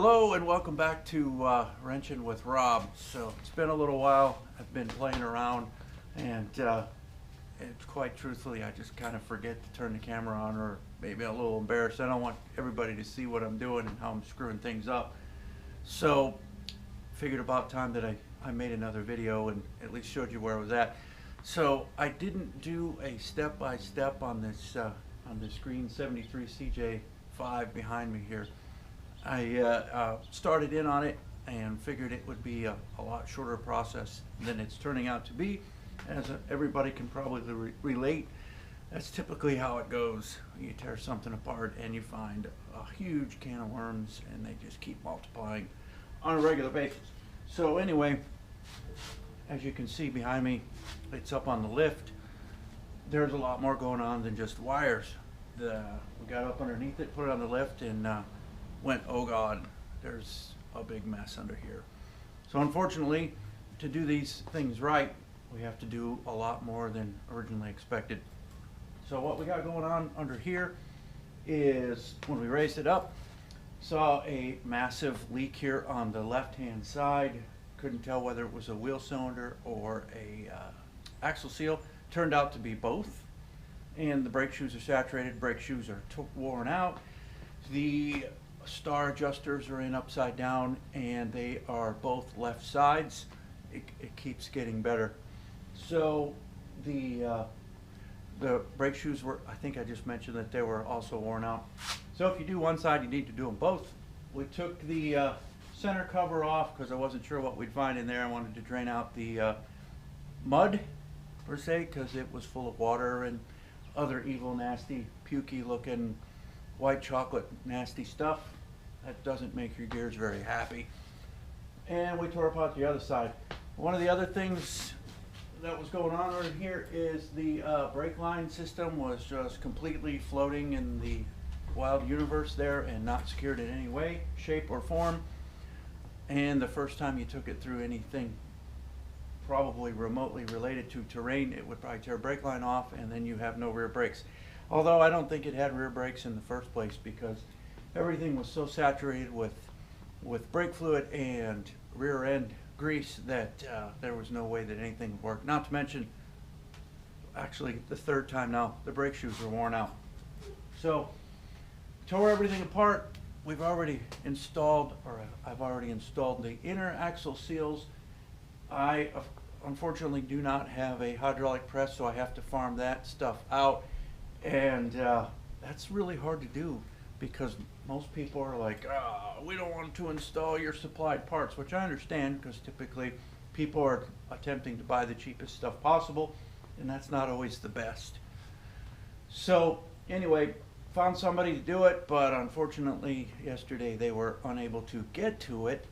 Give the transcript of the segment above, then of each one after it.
Hello and welcome back to Wrenching with Rob. So it's been a little while. I've been playing around and quite truthfully I just kind of forget to turn the camera on, or maybe I'm a little embarrassed. I don't want everybody to see what I'm doing and how I'm screwing things up. So figured about time that I made another video and at least showed you where I was at. So I didn't do a step-by-step on this green 73 CJ5 behind me here. I started in on it and figured it would be a lot shorter process than it's turning out to be. As everybody can probably relate, that's typically how it goes. You tear something apart and you find a huge can of worms, and they just keep multiplying on a regular basis. So anyway, as you can see behind me, it's up on the lift. There's a lot more going on than just wires. We got up underneath it, put it on the lift, and went, oh God, there's a big mess under here. So unfortunately, to do these things right, we have to do a lot more than originally expected. So what we got going on under here is, when we raised it up, saw a massive leak here on the left-hand side. Couldn't tell whether it was a wheel cylinder or a axle seal. Turned out to be both. And the brake shoes are saturated, brake shoes are worn out. The star adjusters are in upside down, and they are both left sides. It keeps getting better. So the brake shoes were, I think I just mentioned that they were also worn out. So if you do one side, you need to do them both. We took the center cover off because I wasn't sure what we'd find in there. I wanted to drain out the mud, per se, because it was full of water and other evil, nasty, pukey looking white chocolate nasty stuff. That doesn't make your gears very happy. And we tore apart the other side. One of the other things that was going on over here is the brake line system was just completely floating in the wild universe there and not secured in any way, shape, or form. And the first time you took it through anything probably remotely related to terrain, it would probably tear brake line off, and then you have no rear brakes. Although I don't think it had rear brakes in the first place, because everything was so saturated with brake fluid and rear end grease that there was no way that anything would work. Not to mention, actually the third time now, the brake shoes were worn out. So tore everything apart. We've already installed, or I've already installed the inner axle seals. I unfortunately do not have a hydraulic press, so I have to farm that stuff out. And that's really hard to do, because most people are like, oh, we don't want to install your supplied parts, which I understand, because typically people are attempting to buy the cheapest stuff possible, and that's not always the best. So anyway, found somebody to do it, but unfortunately yesterday they were unable to get to it.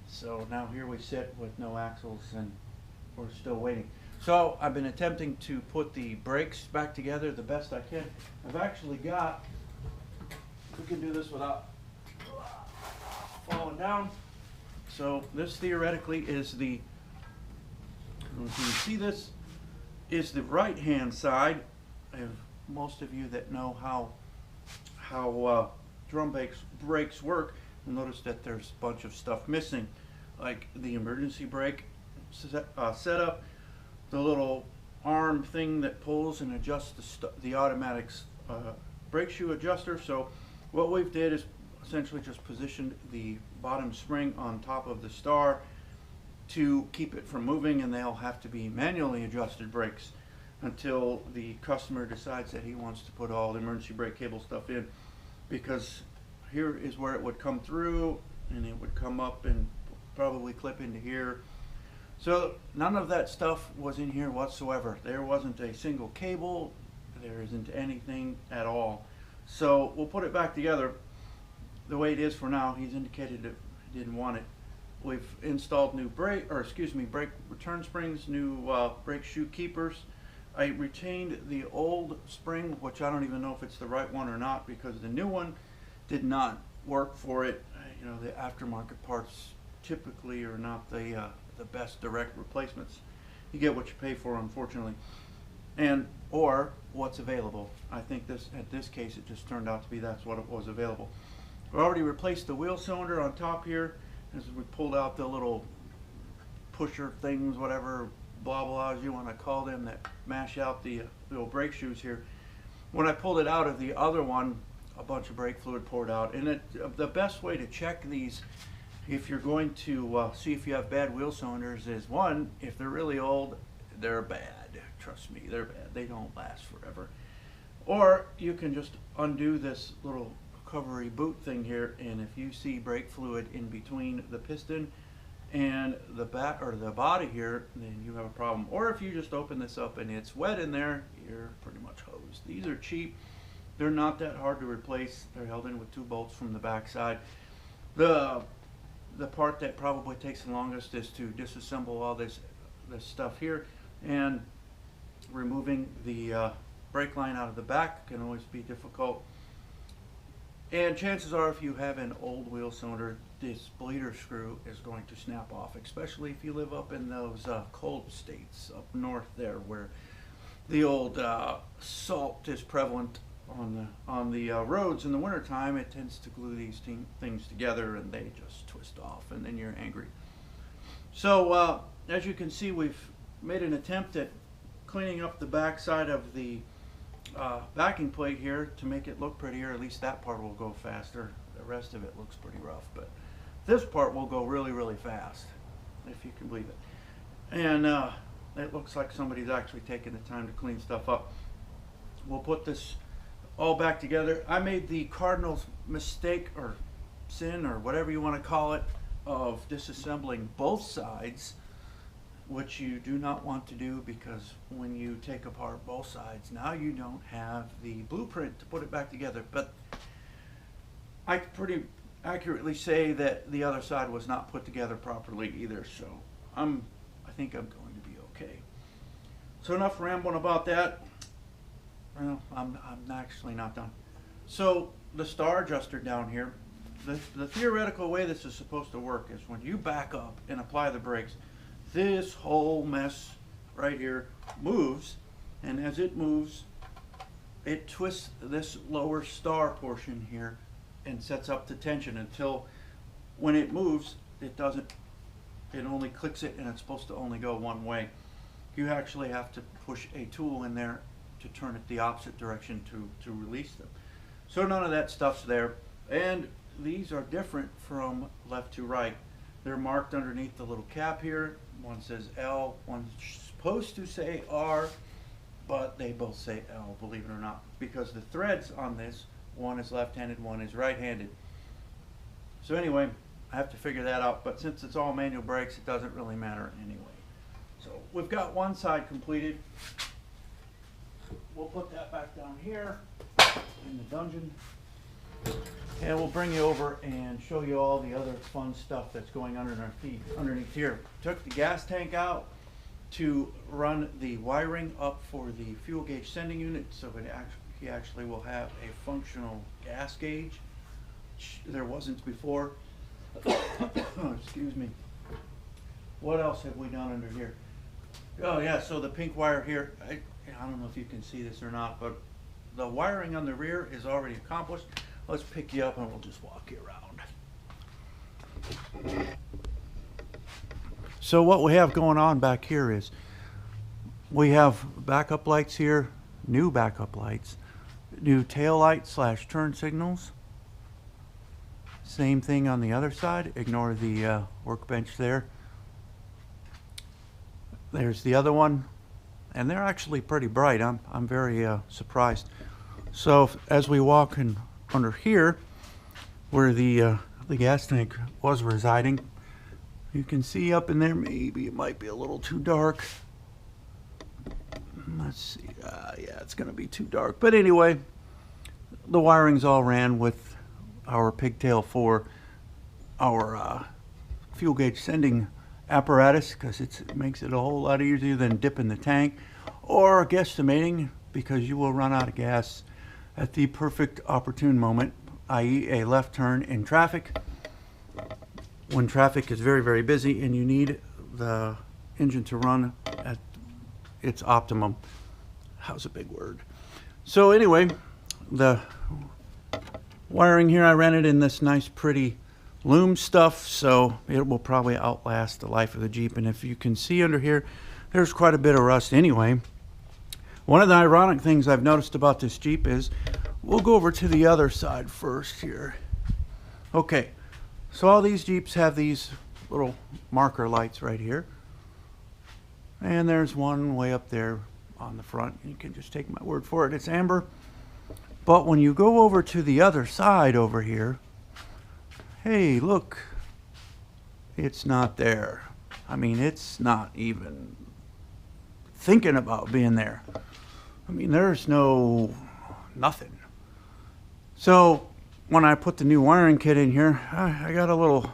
So now here we sit with no axles, and we're still waiting. So I've been attempting to put the brakes back together the best I can. I've actually got, we can do this without falling down. So this theoretically is the, I don't know if you can see this, is the right hand side. Most of you that know how drum brakes work will notice that there's a bunch of stuff missing, like the emergency brake setup, the little arm thing that pulls and adjusts the automatic brake shoe adjuster. So what we've did is essentially just positioned the bottom spring on top of the star to keep it from moving, and they'll have to be manually adjusted brakes until the customer decides that he wants to put all the emergency brake cable stuff in, because here is where it would come through, and it would come up and probably clip into here. So none of that stuff was in here whatsoever. There wasn't a single cable. There isn't anything at all. So we'll put it back together the way it is for now. He's indicated that he didn't want it. We've installed new brake return springs, new brake shoe keepers. I retained the old spring, which I don't even know if it's the right one or not, because the new one did not work for it. You know, the aftermarket parts typically are not the best direct replacements. You get what you pay for, unfortunately, and or what's available. I think at this case it just turned out to be that's what it was available. We already replaced the wheel cylinder on top here as we pulled out the little pusher things, whatever blah blahs you want to call them, that mash out the little brake shoes here. When I pulled it out of the other one, a bunch of brake fluid poured out. And the best way to check these, if you're going to see if you have bad wheel cylinders, is one, if they're really old, they're bad. Trust me, they're bad. They don't last forever. Or you can just undo this little covery boot thing here, and if you see brake fluid in between the piston and the back or the body here, then you have a problem. Or if you just open this up and it's wet in there, you're pretty much hosed. These are cheap. They're not that hard to replace. They're held in with 2 bolts from the back side. The part that probably takes the longest is to disassemble all this stuff here, and removing the brake line out of the back can always be difficult. And chances are, if you have an old wheel cylinder, this bleeder screw is going to snap off, especially if you live up in those cold states up north there, where the old salt is prevalent on the roads in the wintertime. It tends to glue these things together, and they just twist off, and then you're angry. So as you can see, we've made an attempt at cleaning up the back side of the backing plate here to make it look prettier. At least that part will go faster. The rest of it looks pretty rough, but this part will go really, really fast, if you can believe it. And it looks like somebody's actually taken the time to clean stuff up. We'll put this all back together. I made the cardinal mistake, or sin, or whatever you want to call it, of disassembling both sides, which you do not want to do, because when you take apart both sides, now you don't have the blueprint to put it back together. But I can pretty accurately say that the other side was not put together properly either, so I think I'm going to be okay. So enough rambling about that. Well, I'm actually not done. So the star adjuster down here, the theoretical way this is supposed to work is when you back up and apply the brakes, this whole mess right here moves, and as it moves, it twists this lower star portion here and sets up the tension until when it moves, it only clicks it, and it's supposed to only go one way. You actually have to push a tool in there to turn it the opposite direction to release them. So none of that stuff's there, and these are different from left to right. They're marked underneath the little cap here. One says L, one's supposed to say R, but they both say L, believe it or not, because the threads on this, one is left-handed, one is right-handed. So anyway, I have to figure that out, but since it's all manual brakes, it doesn't really matter anyway. So we've got one side completed. We'll put that back down here in the dungeon, and we'll bring you over and show you all the other fun stuff that's going on underneath here. Took the gas tank out to run the wiring up for the fuel gauge sending unit, so he actually will have a functional gas gauge. There wasn't before. Excuse me. What else have we done under here? Oh yeah, so the pink wire here, I don't know if you can see this or not, but the wiring on the rear is already accomplished. Let's pick you up and we'll just walk you around. So what we have going on back here is we have backup lights here, new backup lights, new tail light / turn signals. Same thing on the other side. Ignore the workbench there. There's the other one, and they're actually pretty bright. I'm very surprised. So as we walk in under here, where the gas tank was residing, you can see up in there, maybe it might be a little too dark. Let's see, yeah, it's gonna be too dark. But anyway, the wirings all ran with our pigtail for our fuel gauge sending apparatus, because it makes it a whole lot easier than dipping the tank or guesstimating, because you will run out of gas at the perfect opportune moment, i.e. a left turn in traffic, when traffic is very, very busy and you need the engine to run at its optimum. How's a big word? So anyway, wiring here, I ran it in this nice pretty loom stuff, so it will probably outlast the life of the Jeep. And if you can see under here, there's quite a bit of rust anyway. One of the ironic things I've noticed about this Jeep is, we'll go over to the other side first here. Okay, so all these Jeeps have these little marker lights right here. And there's one way up there on the front. You can just take my word for it, it's amber. But when you go over to the other side over here, hey, look, it's not there. I mean, it's not even thinking about being there. I mean, there's nothing. So when I put the new wiring kit in here, I got a little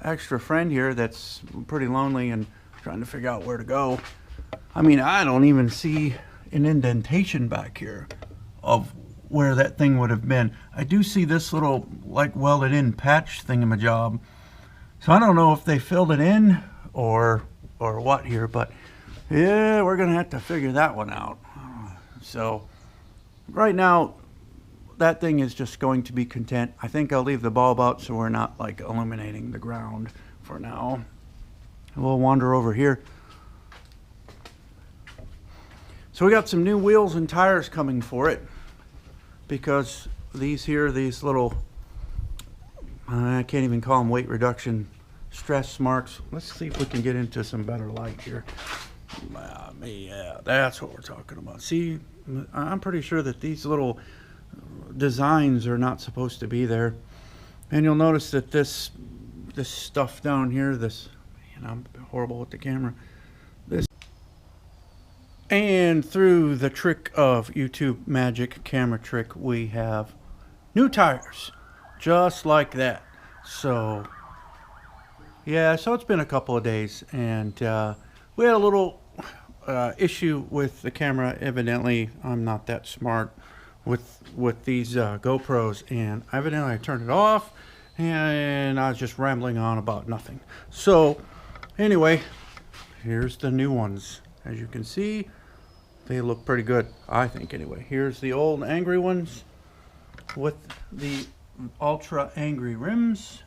extra friend here that's pretty lonely and trying to figure out where to go. I mean, I don't even see an indentation back here of where that thing would have been. I do see this little like welded in patch thingamajob. So I don't know if they filled it in or what here, but yeah, we're gonna have to figure that one out. So right now, that thing is just going to be content. I think I'll leave the bulb out so we're not like illuminating the ground for now. We'll wander over here. So we got some new wheels and tires coming for it, because these little, I can't even call them weight reduction stress marks. Let's see if we can get into some better light here. Yeah, that's what we're talking about. See, I'm pretty sure that these little designs are not supposed to be there. And you'll notice that this stuff down here, this, I'm horrible with the camera. And through the trick of YouTube magic, camera trick, we have new tires, just like that. So yeah, so it's been a couple of days, and we had a little issue with the camera. Evidently, I'm not that smart with these GoPros, and evidently I turned it off, and I was just rambling on about nothing. So anyway, here's the new ones. As you can see, they look pretty good, I think, anyway. Here's the old angry ones with the ultra angry rims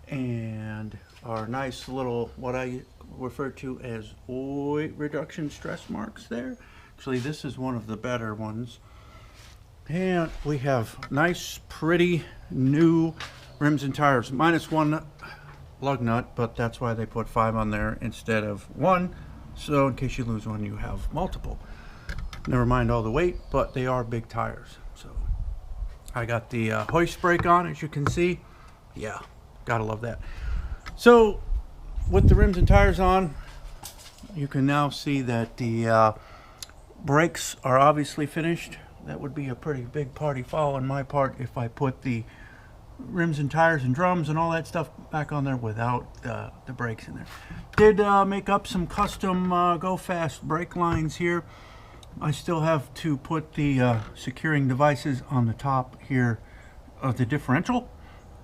and our nice little, what I refer to as weight reduction stress marks there. Actually, this is one of the better ones. And we have nice, pretty new rims and tires, minus one lug nut, but that's why they put 5 on there instead of 1. So in case you lose one, you have multiple. Never mind all the weight, but they are big tires. So I got the hoist brake on, as you can see. Yeah, gotta love that. So with the rims and tires on, you can now see that the brakes are obviously finished. That would be a pretty big party foul on my part if I put the rims and tires and drums and all that stuff back on there without the brakes in there. Did make up some custom go fast brake lines here. I still have to put the securing devices on the top here of the differential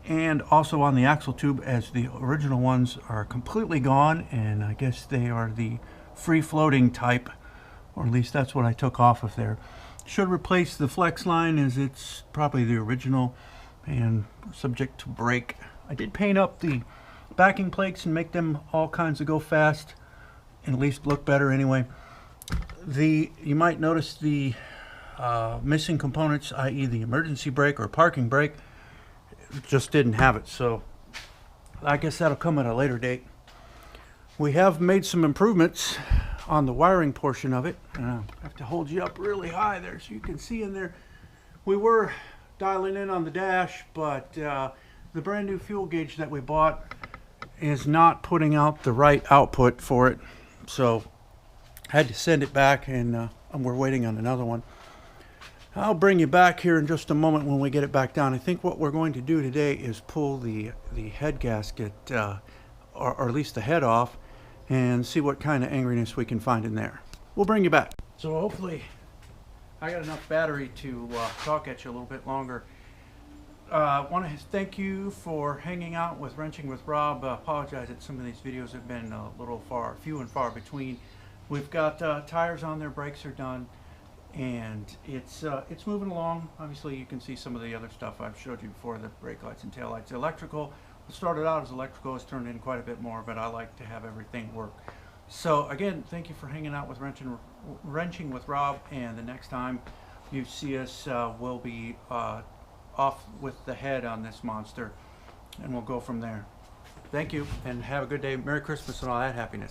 and also on the axle tube, as the original ones are completely gone, and I guess they are the free floating type, or at least that's what I took off of there. Should replace the flex line, as it's probably the original and subject to break. I did paint up the backing plates and make them all kinds of go fast, and at least look better anyway. You might notice the missing components, i.e. the emergency brake or parking brake, just didn't have it, so I guess that'll come at a later date. We have made some improvements on the wiring portion of it. I have to hold you up really high there so you can see in there. We were dialing in on the dash, but the brand new fuel gauge that we bought is not putting out the right output for it, so I had to send it back, and we're waiting on another one. I'll bring you back here in just a moment when we get it back down. I think what we're going to do today is pull the head gasket, or at least the head off, and see what kind of angriness we can find in there. We'll bring you back. So hopefully I got enough battery to talk at you a little bit longer. I want to thank you for hanging out with Wrenching with Rob. Apologize that some of these videos have been a little few and far between. We've got tires on there, brakes are done. and it's moving along. Obviously, you can see some of the other stuff I've showed you before, the brake lights and tail lights. Electrical, it started out as electrical, it's turned in quite a bit more, but I like to have everything work. So again, thank you for hanging out with Wrenching with Rob, and the next time you see us, we'll be off with the head on this monster, and we'll go from there. Thank you, and have a good day. Merry Christmas and all that happiness.